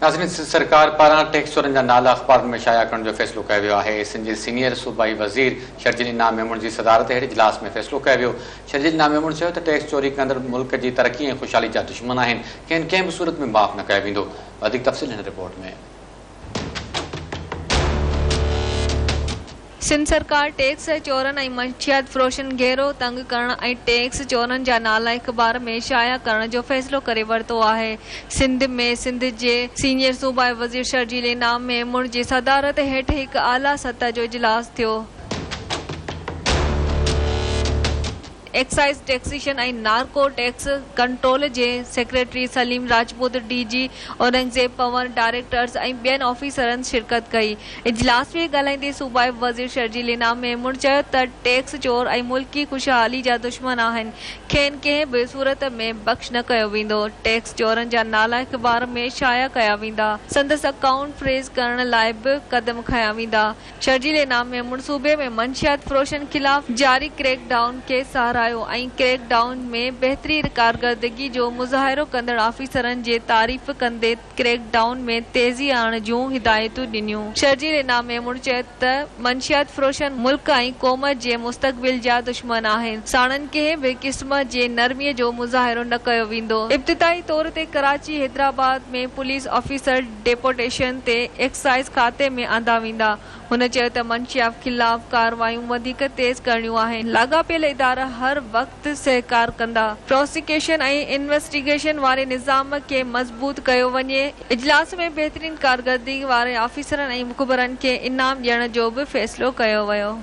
नाज़रीन, सरकार पारां टैक्स चोरनि जा नाला अख़बार में शाया करण जो फ़ैसिलो कयो वियो आहे। सिंध जे सीनियर सूबाई वज़ीर शर्जील इनाम मेमून जी सदारत हेठि इजलास में फ़ैसिलो कयो वियो। शर्जील इनाम मेमून चयो त टैक्स चोरी कंदड़ मुल्क जी तरक़ी ऐं ख़ुशहाली जा दुश्मन आहिनि, कंहिं कंहिं बि सूरत में माफ़ न कयो वेंदो। वधीक तफ़सील हिन रिपोर्ट में। सिंध सरकार टैक्स चोरन ऐं मंशियात फ़रोशन घेरो तंग करण ऐं टैक्स चोरन जा नाला अख़बार में शाया करण जो फ़ैसिलो करे वरितो आहे। सिंध जे सीनियर सूबाई वज़ीर शर्जील इनाम मेमून जी सदारत हेठि हिकु आला सतह जो इजलास थियो। एक्साइज टैक्सेशन ऐं नार्को टैक्स कंट्रोल जे secretary Saleem Rajput, DG Aurangzeb Panwar, directors ऐं ॿियनि ऑफिसरनि शिरकत कई। इजलास में ॻाल्हाईंदे सूबाई वज़ीर शर्जील इनाम मेमून चयो त टैक्स चोर ऐं मुल्की ख़ुशहाली जा दुश्मन आहिनि, खेनि कंहिं बि सूरत में बख़्श न कयो वेंदो। टैक्स चोरनि जा नाला अख़बार में शाया कया वेंदा, संदसि अकाउंट फ्रीज़ करण लाइ बि क़दम खंया वेंदा। शर्जील इनाम मेमून सूबे में मंशियात फ़रोशन ख़िलाफ़ जारी क्रैकडाउन खे सहारायो ऐं क्रैकडाउन में बहितरीन कारकर्दगी जो मुज़ाहिरो कंदड़ ऑफिसरनि जे तारीफ़ कंदे क्रैकडाउन में तेज़ी आणण जूं हिदायतूं ॾिनियूं। शर्जील इनाम मेमून चयो त मंशियात फ़रोशन मुल्क ऐं क़ौम जे मुस्तक़बिल जा दुश्मन आहिनि, साणनि कंहिं बि क़िस्म जे नरमीअ जो मुज़ाहिरो न कयो वेंदो। इब्तिदाई तौर ते कराची, हैदराबाद में पुलिस ऑफिसर डेपोटेशन ते एक्साइज खाते में आंदा वेंदा। हुन चयो त मंशियात ख़िलाफ़ कार्रवायूं वधीक तेज़ करणियूं आहिनि। लाॻापियल इदारा हर वक़्तु सहकार कंदा। प्रोसिक्यूशन ऐं इन्वेस्टिगेशन वारे निज़ाम खे मज़बूत कयो वञे। इजलास में बहितरीन कारकर्दगी वारे ऑफिसरनि ऐं मुख़बिरनि खे इनाम ॾियण जो बि फ़ैसिलो कयो वियो।